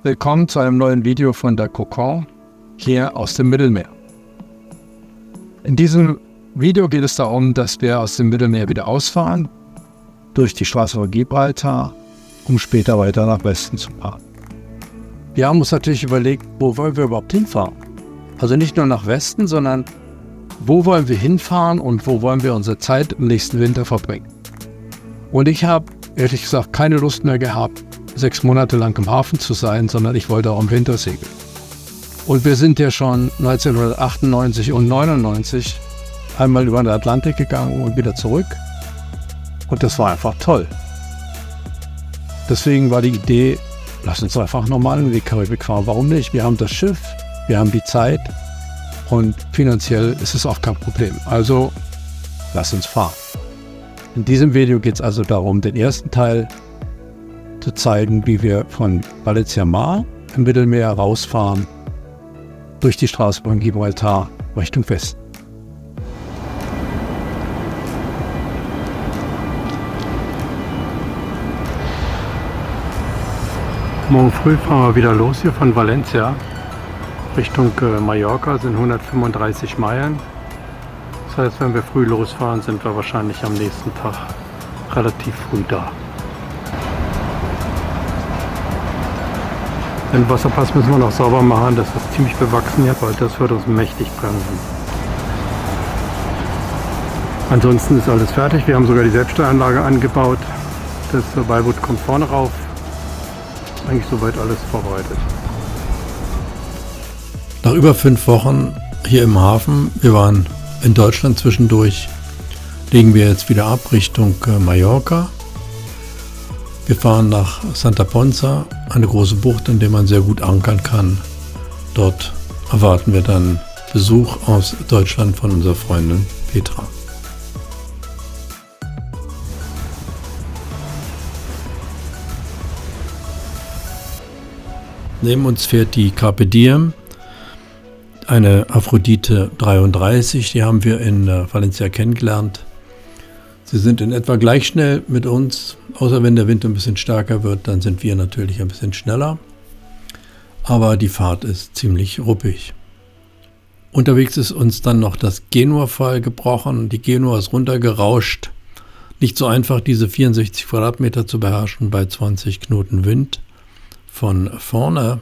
Willkommen zu einem neuen Video von der Kokon hier aus dem Mittelmeer. In diesem Video geht es darum, dass wir aus dem Mittelmeer wieder ausfahren, durch die Straße von Gibraltar, um später weiter nach Westen zu fahren. Wir haben uns natürlich überlegt, wo wollen wir überhaupt hinfahren? Also nicht nur nach Westen, sondern wo wollen wir hinfahren und wo wollen wir unsere Zeit im nächsten Winter verbringen? Und ich habe, ehrlich gesagt, keine Lust mehr gehabt, 6 Monate lang im Hafen zu sein, sondern ich wollte auch im Winter segeln. Und wir sind ja schon 1998 und 1999 einmal über den Atlantik gegangen und wieder zurück. Und das war einfach toll. Deswegen war die Idee, lass uns einfach nochmal in die Karibik fahren. Warum nicht? Wir haben das Schiff, wir haben die Zeit und finanziell ist es auch kein Problem. Also lass uns fahren. In diesem Video geht es also darum, den ersten Teil zu zeigen, wie wir von Valencia Mar im Mittelmeer rausfahren, durch die Straße von Gibraltar Richtung Westen. Morgen früh fahren wir wieder los hier von Valencia Richtung Mallorca, sind 135 Meilen. Das heißt, wenn wir früh losfahren, sind wir wahrscheinlich am nächsten Tag relativ früh da. Den Wasserpass müssen wir noch sauber machen, das ist ziemlich bewachsen hier, weil das wird uns mächtig bremsen. Ansonsten ist alles fertig, wir haben sogar die Selbststeueranlage angebaut. Das Beibot kommt vorne rauf. Eigentlich soweit alles vorbereitet. Nach über 5 Wochen hier im Hafen, wir waren in Deutschland zwischendurch, legen wir jetzt wieder ab Richtung Mallorca. Wir fahren nach Santa Ponsa, eine große Bucht, in der man sehr gut ankern kann. Dort erwarten wir dann Besuch aus Deutschland von unserer Freundin Petra. Neben uns fährt die Carpe Diem, eine Aphrodite 33, die haben wir in Valencia kennengelernt. Sie sind in etwa gleich schnell mit uns, außer wenn der Wind ein bisschen stärker wird, dann sind wir natürlich ein bisschen schneller. Aber die Fahrt ist ziemlich ruppig. Unterwegs ist uns dann noch das Genua-Fall gebrochen. Die Genua ist runtergerauscht. Nicht so einfach, diese 64 Quadratmeter zu beherrschen bei 20 Knoten Wind von vorne.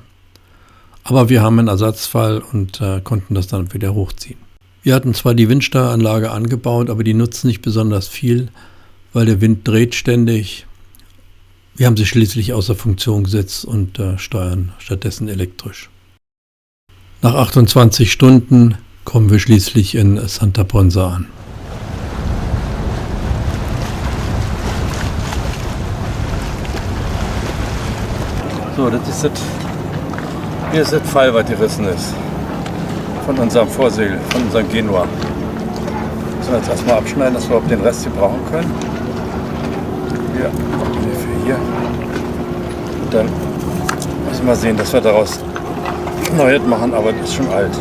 Aber wir haben einen Ersatzfall und konnten das dann wieder hochziehen. Wir hatten zwar die Windsteueranlage angebaut, aber die nutzt nicht besonders viel, weil der Wind dreht ständig. Wir haben sie schließlich außer Funktion gesetzt und steuern stattdessen elektrisch. Nach 28 Stunden kommen wir schließlich in Santa Ponsa an. So, das ist das. Hier ist das Pfeil, was gerissen ist. Von unserem Vorsegel, von unserem Genua. Müssen wir jetzt erstmal abschneiden, dass wir auch den Rest hier brauchen können. Hier, für hier. Und dann müssen wir sehen, dass wir daraus Neues machen, aber das ist schon alt.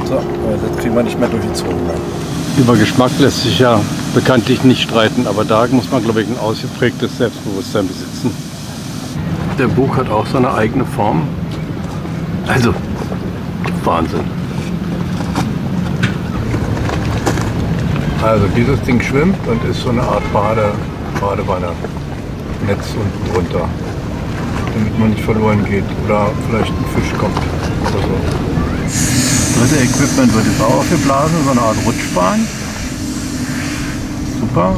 So, aber das kriegen wir nicht mehr durchgezogen. Über Geschmack lässt sich ja bekanntlich nicht streiten, aber da muss man, glaube ich, ein ausgeprägtes Selbstbewusstsein besitzen. Der Bug hat auch seine eigene Form. Also, Wahnsinn. Also dieses Ding schwimmt und ist so eine Art Badewanne. Netz unten drunter. Damit man nicht verloren geht oder vielleicht ein Fisch kommt oder so. Das dritte Equipment wird jetzt auch aufgeblasen, so eine Art Rutschbahn. Super.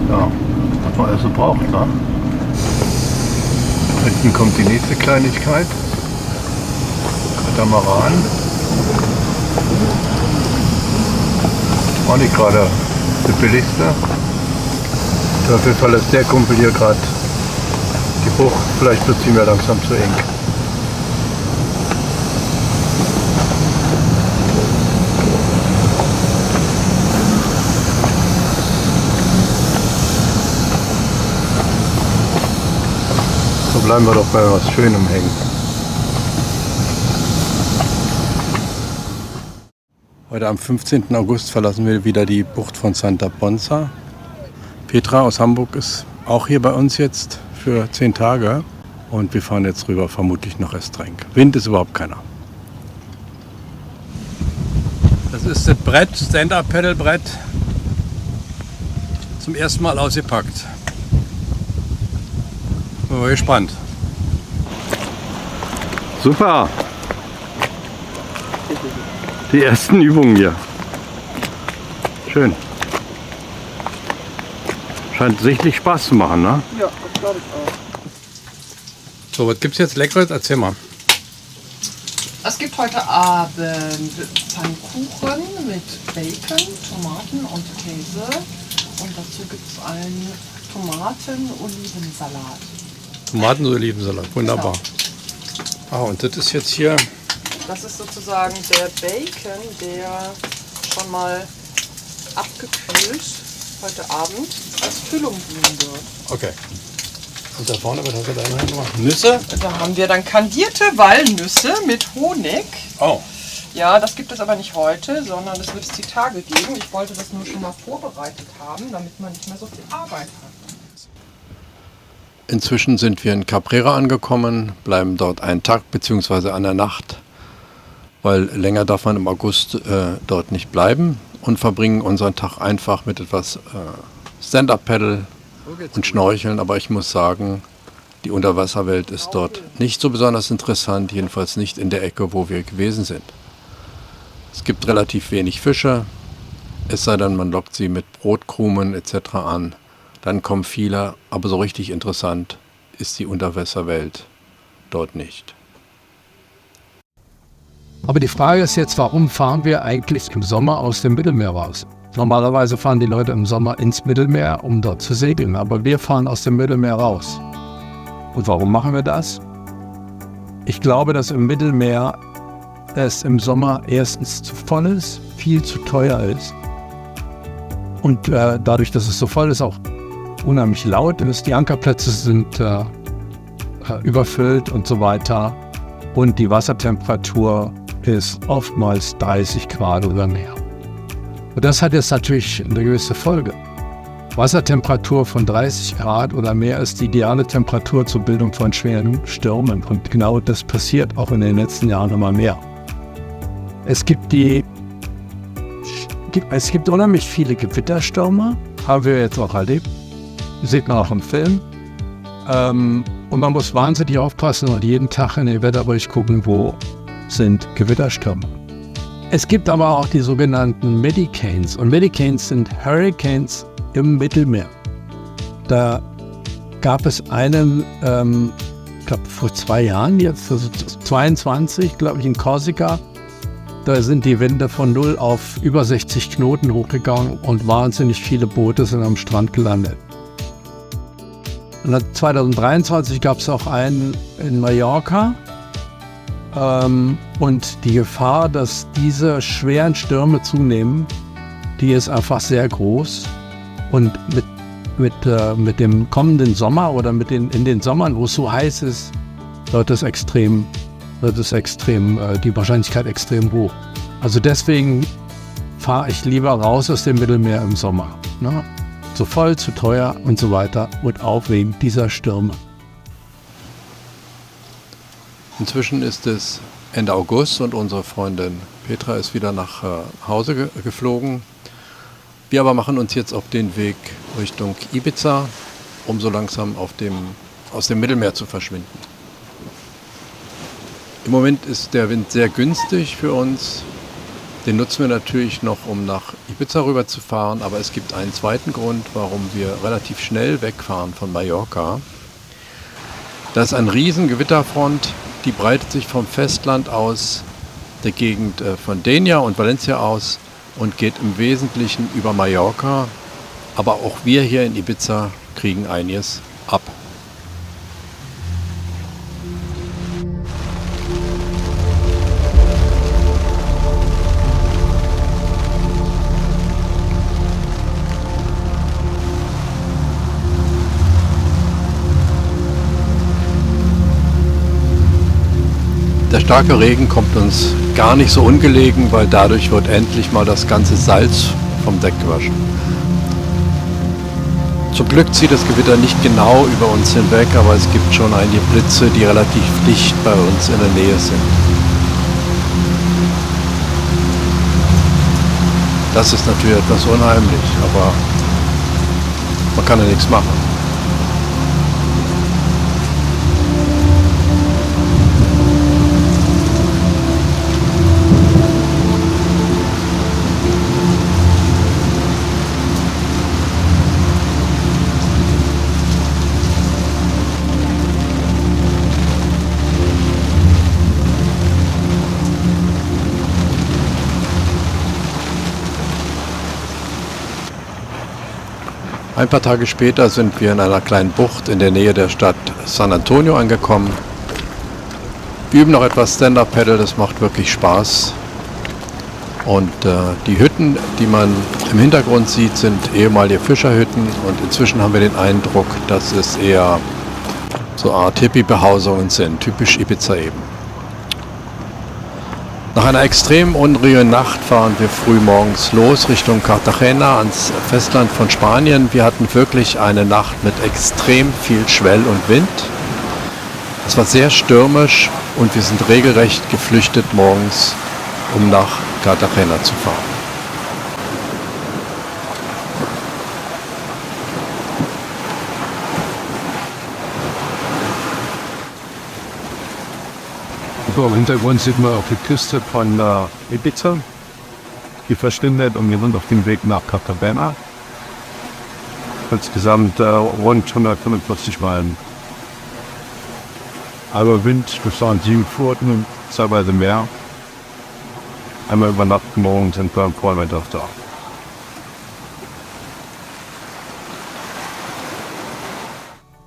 Ja, was man also braucht, ne? Hinten kommt die nächste Kleinigkeit. Katamaran. Auch nicht gerade der billigste. Dafür verlässt der Kumpel hier gerade die Bucht. Vielleicht wird sie mir langsam zu eng. So bleiben wir doch bei was Schönem hängen. Heute am 15. August verlassen wir wieder die Bucht von Santa Ponsa. Petra aus Hamburg ist auch hier bei uns jetzt für 10 Tage. Und wir fahren jetzt rüber, vermutlich nach Estrenk. Wind ist überhaupt keiner. Das ist das Brett, Stand-Up-Pedal-Brett. Zum ersten Mal ausgepackt. Bin mal gespannt. Super! Die ersten Übungen hier. Schön. Scheint sichtlich Spaß zu machen, ne? Ja, das glaube ich auch. So, was gibt's jetzt Leckeres? Erzähl mal. Es gibt heute Abend Pfannkuchen mit Bacon, Tomaten und Käse. Und dazu gibt es einen Tomaten-Olivensalat. Tomaten-Olivensalat, wunderbar. Ah, und das ist jetzt hier. Das ist sozusagen der Bacon, der schon mal abgekühlt heute Abend als Füllung dienen wird. Okay. Und da vorne, was hast du da noch gemacht? Nüsse? Da haben wir dann kandierte Walnüsse mit Honig. Oh. Ja, das gibt es aber nicht heute, sondern das wird es die Tage geben. Ich wollte das nur schon mal vorbereitet haben, damit man nicht mehr so viel Arbeit hat. Inzwischen sind wir in Caprera angekommen, bleiben dort einen Tag bzw. eine Nacht, weil länger darf man im August dort nicht bleiben, und verbringen unseren Tag einfach mit etwas Stand-Up-Paddle und Schnorcheln. Aber ich muss sagen, die Unterwasserwelt ist dort nicht so besonders interessant, jedenfalls nicht in der Ecke, wo wir gewesen sind. Es gibt relativ wenig Fische, es sei denn, man lockt sie mit Brotkrumen etc. an. Dann kommen viele, aber so richtig interessant ist die Unterwasserwelt dort nicht. Aber die Frage ist jetzt, warum fahren wir eigentlich im Sommer aus dem Mittelmeer raus? Normalerweise fahren die Leute im Sommer ins Mittelmeer, um dort zu segeln, aber wir fahren aus dem Mittelmeer raus. Und warum machen wir das? Ich glaube, dass im Mittelmeer es im Sommer erstens zu voll ist, viel zu teuer ist und dadurch, dass es so voll ist, auch unheimlich laut ist. Die Ankerplätze sind überfüllt und so weiter, und die Wassertemperatur ist oftmals 30 Grad oder mehr. Und das hat jetzt natürlich eine gewisse Folge. Wassertemperatur von 30 Grad oder mehr ist die ideale Temperatur zur Bildung von schweren Stürmen. Und genau das passiert auch in den letzten Jahren immer mehr. Es gibt unheimlich viele Gewitterstürme, haben wir jetzt auch erlebt. Das sieht man auch im Film. Und man muss wahnsinnig aufpassen und jeden Tag in den Wetterbericht gucken, wo sind Gewitterstürme. Es gibt aber auch die sogenannten Medicanes. Und Medicanes sind Hurricanes im Mittelmeer. Da gab es einen, ich glaube vor 2 Jahren, jetzt also 22, glaube ich, in Korsika. Da sind die Winde von 0 auf über 60 Knoten hochgegangen und wahnsinnig viele Boote sind am Strand gelandet. Und 2023 gab es auch einen in Mallorca. Und die Gefahr, dass diese schweren Stürme zunehmen, die ist einfach sehr groß. Und mit dem kommenden Sommer oder in den Sommern, wo es so heiß ist, wird die Wahrscheinlichkeit extrem hoch. Also deswegen fahre ich lieber raus aus dem Mittelmeer im Sommer. Ne? Zu voll, zu teuer und so weiter und auch wegen dieser Stürme. Inzwischen ist es Ende August und unsere Freundin Petra ist wieder nach Hause geflogen. Wir aber machen uns jetzt auf den Weg Richtung Ibiza, um so langsam aus dem Mittelmeer zu verschwinden. Im Moment ist der Wind sehr günstig für uns. Den nutzen wir natürlich noch, um nach Ibiza rüber zu fahren, aber es gibt einen zweiten Grund, warum wir relativ schnell wegfahren von Mallorca. Das ist eine riesen Gewitterfront, die breitet sich vom Festland aus, der Gegend von Denia und Valencia aus und geht im Wesentlichen über Mallorca. Aber auch wir hier in Ibiza kriegen einiges ab. Der starke Regen kommt uns gar nicht so ungelegen, weil dadurch wird endlich mal das ganze Salz vom Deck gewaschen. Zum Glück zieht das Gewitter nicht genau über uns hinweg, aber es gibt schon einige Blitze, die relativ dicht bei uns in der Nähe sind. Das ist natürlich etwas unheimlich, aber man kann ja nichts machen. Ein paar Tage später sind wir in einer kleinen Bucht in der Nähe der Stadt San Antonio angekommen. Wir üben noch etwas Stand-Up-Paddle, das macht wirklich Spaß. Und die Hütten, die man im Hintergrund sieht, sind ehemalige Fischerhütten und inzwischen haben wir den Eindruck, dass es eher so eine Art Hippie-Behausungen sind, typisch Ibiza eben. Nach einer extrem unruhigen Nacht fahren wir früh morgens los Richtung Cartagena ans Festland von Spanien. Wir hatten wirklich eine Nacht mit extrem viel Schwell und Wind. Es war sehr stürmisch und wir sind regelrecht geflüchtet morgens, um nach Cartagena zu fahren. So, im Hintergrund sieht man auch die Küste von Ibiza, die verschwindet und wir sind auf dem Weg nach Cartagena. Insgesamt rund 145 Meilen. Aber Wind, wir fahren 7 Pfoten, teilweise mehr. Einmal über Nacht morgen sind wir am Vormittag da.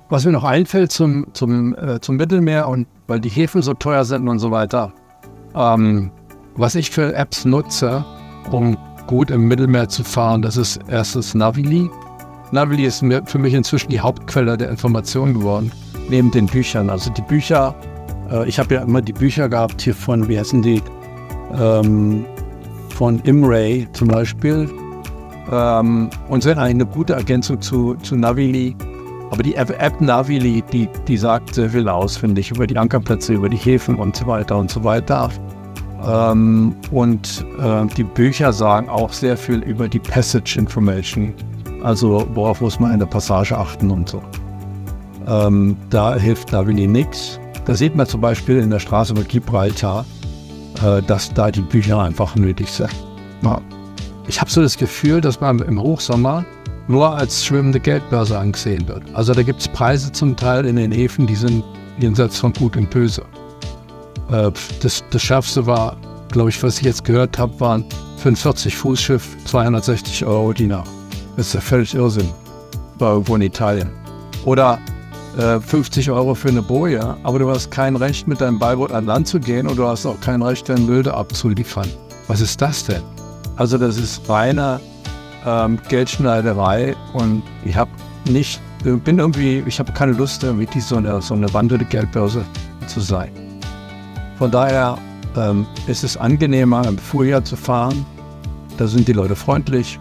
Was mir noch einfällt zum Mittelmeer und weil die Häfen so teuer sind und so weiter, was ich für Apps nutze, um gut im Mittelmeer zu fahren, das ist erstens Navili. Navili ist für mich inzwischen die Hauptquelle der Information geworden, neben den Büchern. Also die Bücher, ich habe ja immer die Bücher gehabt hier von, wie heißen die, von Imre zum Beispiel, und sind eigentlich eine gute Ergänzung zu Navili. Aber die App Navili, die sagt sehr viel aus, finde ich, über die Ankerplätze, über die Häfen und so weiter und so weiter. Die Bücher sagen auch sehr viel über die Passage Information, also worauf muss man in der Passage achten und so. Da hilft Navili nichts. Da sieht man zum Beispiel in der Straße über Gibraltar, dass da die Bücher einfach nötig sind. Ja. Ich habe so das Gefühl, dass man im Hochsommer nur als schwimmende Geldbörse angesehen wird. Also da gibt es Preise zum Teil in den Häfen, die sind jenseits von Gut und Böse. Das Schärfste war, glaube ich, was ich jetzt gehört habe, waren für ein 40-Fuß-Schiff 260 € Dinar. Das ist ja völlig Irrsinn. War irgendwo in Italien. Oder 50 € für eine Boje, aber du hast kein Recht, mit deinem Beiboot an Land zu gehen und du hast auch kein Recht, deinen Müll da abzuliefern. Was ist das denn? Also das ist reine Geldschneiderei und ich habe keine Lust, irgendwie so eine wandelnde Geldbörse zu sein. Von daher ist es angenehmer, im Frühjahr zu fahren. Da sind die Leute freundlich,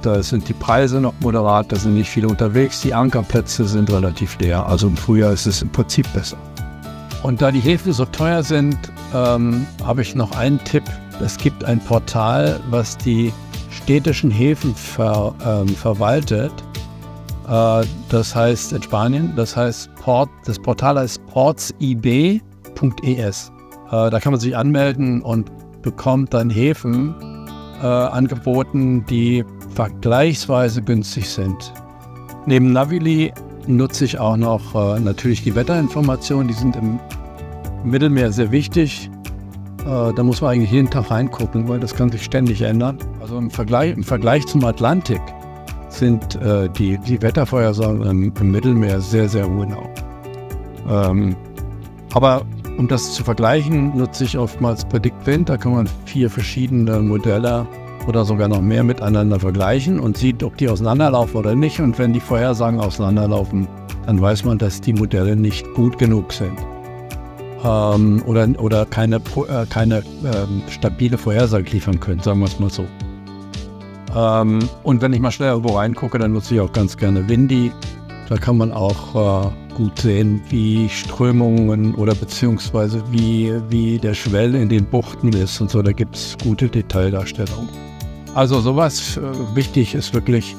da sind die Preise noch moderat, da sind nicht viele unterwegs, die Ankerplätze sind relativ leer. Also im Frühjahr ist es im Prinzip besser. Und da die Häfen so teuer sind, habe ich noch einen Tipp. Es gibt ein Portal, was die städtischen Häfen verwaltet. Das heißt in Spanien, das Portal heißt portsib.es. Da kann man sich anmelden und bekommt dann Häfen angeboten, die vergleichsweise günstig sind. Neben Navili nutze ich auch noch natürlich die Wetterinformationen, die sind im Mittelmeer sehr wichtig. Da muss man eigentlich jeden Tag reingucken, weil das kann sich ständig ändern. Also im Vergleich zum Atlantik sind die Wettervorhersagen im Mittelmeer sehr, sehr ungenau. Aber um das zu vergleichen, nutze ich oftmals PredictWind. Da kann man 4 verschiedene Modelle oder sogar noch mehr miteinander vergleichen und sieht, ob die auseinanderlaufen oder nicht. Und wenn die Vorhersagen auseinanderlaufen, dann weiß man, dass die Modelle nicht gut genug sind. Oder keine stabile Vorhersage liefern können, sagen wir es mal so. Und wenn ich mal schnell irgendwo reingucke, dann nutze ich auch ganz gerne Windy. Da kann man auch gut sehen, wie Strömungen oder beziehungsweise wie der Schwell in den Buchten ist und so. Da gibt es gute Detaildarstellungen. Also sowas wichtig ist wirklich,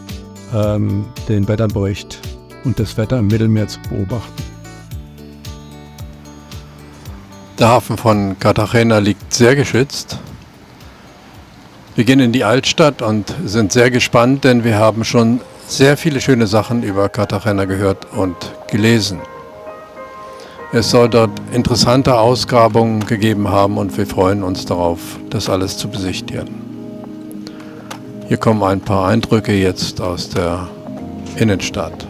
den Wetterbericht und das Wetter im Mittelmeer zu beobachten. Der Hafen von Cartagena liegt sehr geschützt. Wir gehen in die Altstadt und sind sehr gespannt, denn wir haben schon sehr viele schöne Sachen über Cartagena gehört und gelesen. Es soll dort interessante Ausgrabungen gegeben haben und wir freuen uns darauf, das alles zu besichtigen. Hier kommen ein paar Eindrücke jetzt aus der Innenstadt.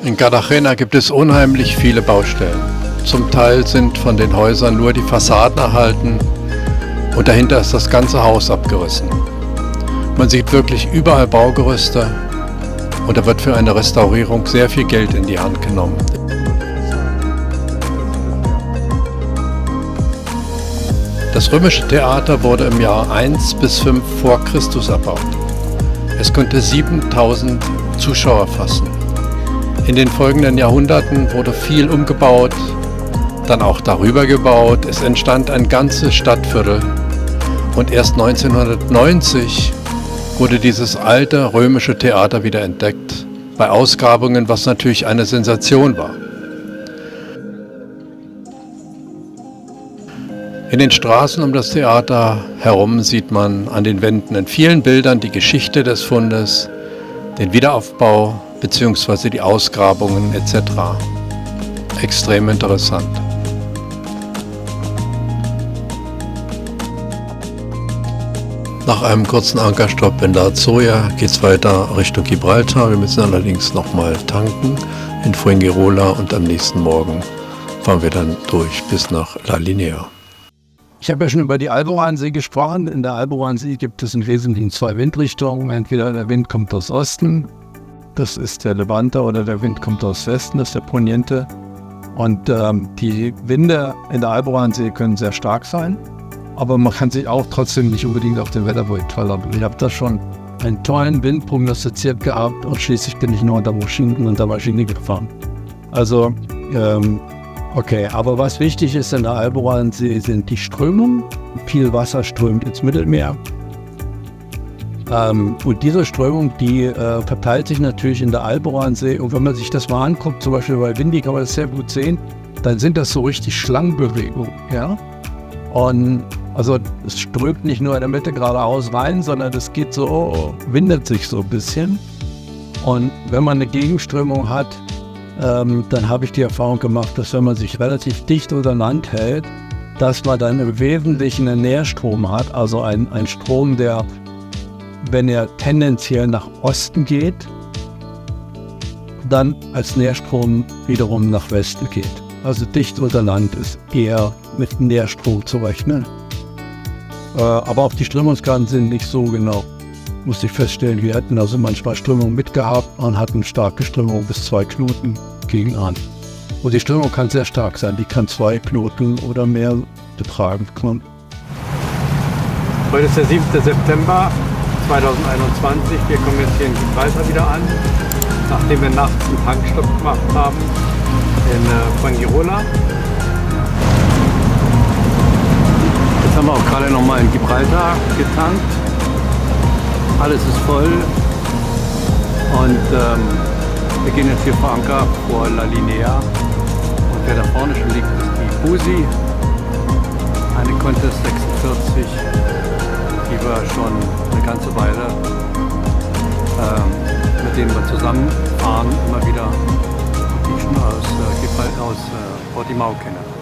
In Cartagena gibt es unheimlich viele Baustellen. Zum Teil sind von den Häusern nur die Fassaden erhalten und dahinter ist das ganze Haus abgerissen. Man sieht wirklich überall Baugerüste und da wird für eine Restaurierung sehr viel Geld in die Hand genommen. Das römische Theater wurde im Jahr 1 bis 5 vor Christus erbaut. Es konnte 7000 Zuschauer fassen. In den folgenden Jahrhunderten wurde viel umgebaut, dann auch darüber gebaut. Es entstand ein ganzes Stadtviertel und erst 1990 wurde dieses alte römische Theater wieder entdeckt, bei Ausgrabungen, was natürlich eine Sensation war. In den Straßen um das Theater herum sieht man an den Wänden in vielen Bildern die Geschichte des Fundes, den Wiederaufbau bzw. die Ausgrabungen etc. Extrem interessant. Nach einem kurzen Ankerstopp in La Azoya geht es weiter Richtung Gibraltar. Wir müssen allerdings nochmal tanken in Fuengirola und am nächsten Morgen fahren wir dann durch bis nach La Linea. Ich habe ja schon über die Alboransee gesprochen. In der Alboransee gibt es im Wesentlichen 2 Windrichtungen. Entweder der Wind kommt aus Osten, das ist der Levante, oder der Wind kommt aus Westen, das ist der Poniente. Und die Winde in der Alboransee können sehr stark sein, aber man kann sich auch trotzdem nicht unbedingt auf den Wetterbericht verlassen. Ich habe da schon einen tollen Wind prognostiziert gehabt und schließlich bin ich nur unter Maschine gefahren. Also, okay, aber was wichtig ist in der Alboransee sind die Strömungen. Viel Wasser strömt ins Mittelmeer. Und diese Strömung, die verteilt sich natürlich in der Alboransee. Und wenn man sich das mal anguckt, zum Beispiel bei Windy kann man das sehr gut sehen, dann sind das so richtig Schlangenbewegungen. Ja? Und also es strömt nicht nur in der Mitte geradeaus rein, sondern es geht so, windet sich so ein bisschen. Und wenn man eine Gegenströmung hat, dann habe ich die Erfahrung gemacht, dass wenn man sich relativ dicht unter Land hält, dass man dann im Wesentlichen einen Nährstrom hat, also ein Strom, der, wenn er tendenziell nach Osten geht, dann als Nährstrom wiederum nach Westen geht. Also dicht unter Land ist eher mit Nährstrom zu rechnen. Aber auch die Strömungskarten sind nicht so genau. Musste ich feststellen, wir hatten also manchmal Strömung mitgehabt und hatten starke Strömung bis 2 Knoten gegen an. Und die Strömung kann sehr stark sein, die kann 2 Knoten oder mehr betragen. Heute ist der 7. September 2021. Wir kommen jetzt hier in Gibraltar wieder an, nachdem wir nachts einen Tankstopp gemacht haben in Fuengirola. Jetzt haben wir auch gerade nochmal in Gibraltar getankt. Alles ist voll und wir gehen jetzt hier vor Anker vor La Linea. Und wer da vorne schon liegt, ist die Busi, eine Contest 46, die wir schon eine ganze Weile mit denen wir zusammen fahren, immer wieder, die ich schon aus Portimao kenne.